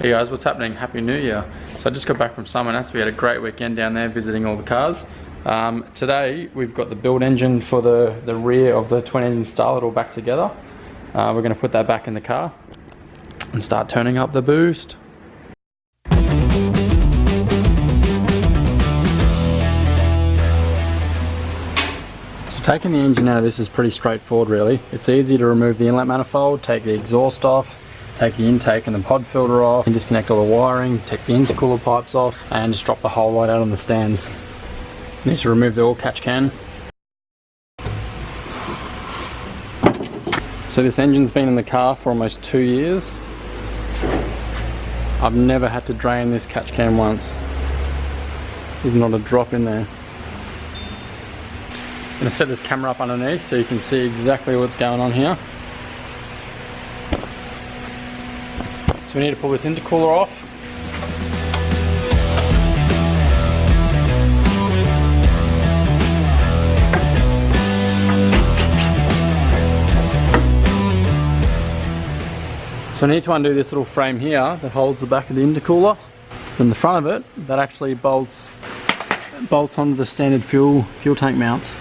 Hey guys, what's happening? Happy New Year. So I just got back from Summer Nats. We had a great weekend down there visiting all the cars. Today we've got the build engine for the rear of the twin engine Starlet all back together. We're going to put that back in the car and start turning up the boost. So taking the engine out of this is pretty straightforward really. It's easy to remove the inlet manifold, take the exhaust off, take the intake and the pod filter off, and disconnect all the wiring, take the intercooler pipes off, and just drop the whole lot out on the stands. Need to remove the oil catch can. So this engine's been in the car for almost 2 years. I've never had to drain this catch can once. There's not a drop in there. I'm going to set this camera up underneath so you can see exactly what's going on here. We need to pull this intercooler off. So I need to undo this little frame here that holds the back of the intercooler. And the front of it, that actually bolts onto the standard fuel tank mounts.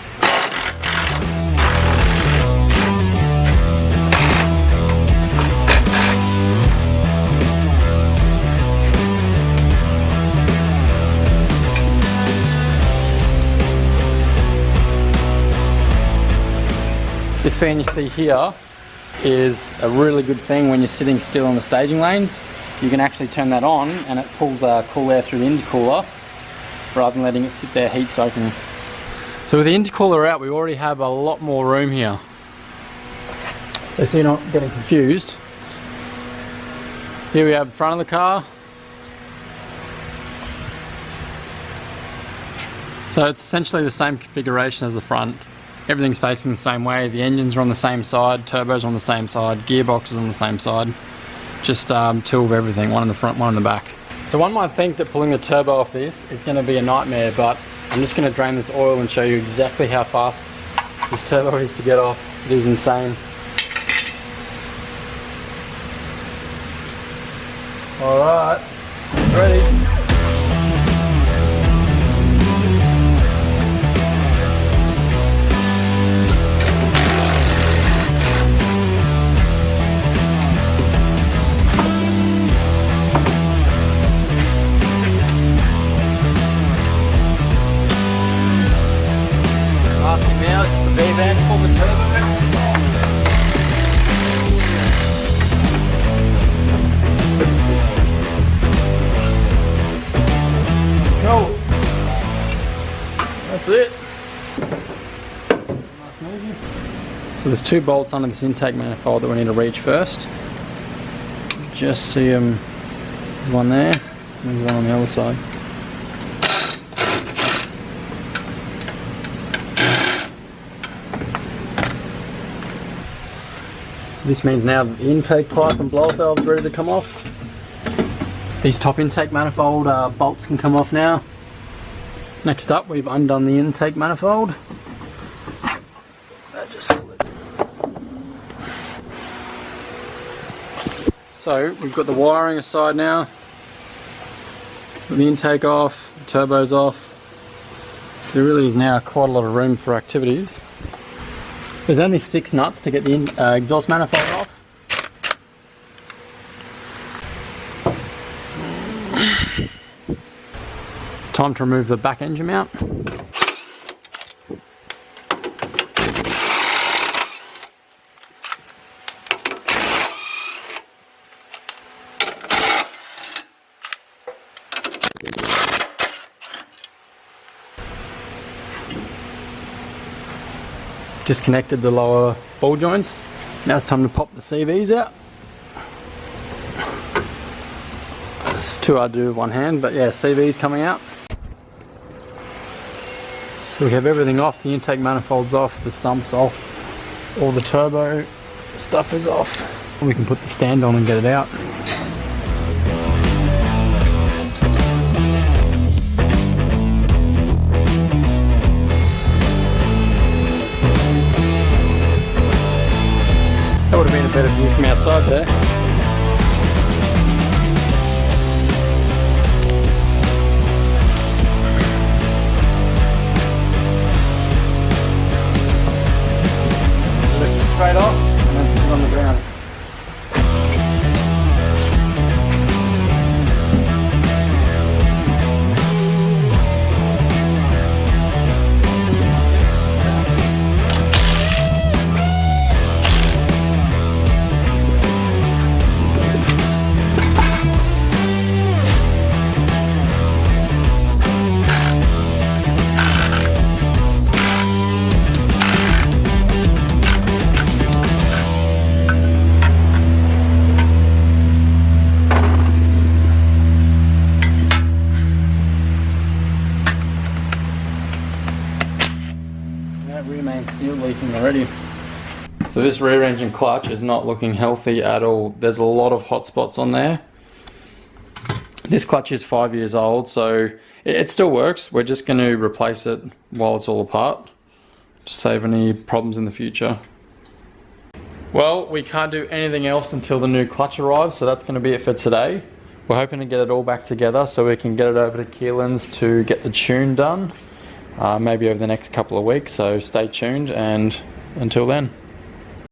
This fan you see here is a really good thing when you're sitting still in the staging lanes. You can actually turn that on and it pulls cool air through the intercooler rather than letting it sit there heat soaking. So with the intercooler out, we already have a lot more room here. So you're not getting confused. Here we have the front of the car. So it's essentially the same configuration as the front. Everything's facing the same way, the engines are on the same side, turbos on the same side, gearboxes on the same side. Just two of everything, one in the front, one in the back. So one might think that pulling the turbo off this is going to be a nightmare, but I'm just going to drain this oil and show you exactly how fast this turbo is to get off. It is insane. Alright, ready? Now just a V-van, pull the turbo out. Go. That's it. Nice and easy. So there's two bolts under this intake manifold that we need to reach first. Just see them. There's one there, and there's one on the other side. This means now that the intake pipe and blower valve is ready to come off. These top intake manifold bolts can come off now. Next up, we've undone the intake manifold. That just slipped. So we've got the wiring aside now. Got the intake off, the turbo's off. There really is now quite a lot of room for activities. There's only 6 nuts to get the exhaust manifold off. It's time to remove the back engine mount. Disconnected the lower ball joints. Now it's time to pop the CVs out. It's too hard to do with one hand, but yeah, CVs coming out. So we have everything off, the intake manifold's off, the sump's off, all the turbo stuff is off. And we can put the stand on and get it out. That would have been a better view from outside there. already. So this rear engine clutch is not looking healthy at all. There's a lot of hot spots on there. This clutch is 5 years old, so it still works. We're just going to replace it while it's all apart to save any problems in the future. Well, we can't do anything else until the new clutch arrives, so that's going to be it for today. We're hoping to get it all back together so we can get it over to Keelan's to get the tune done, maybe over the next couple of weeks, so stay tuned, and until then.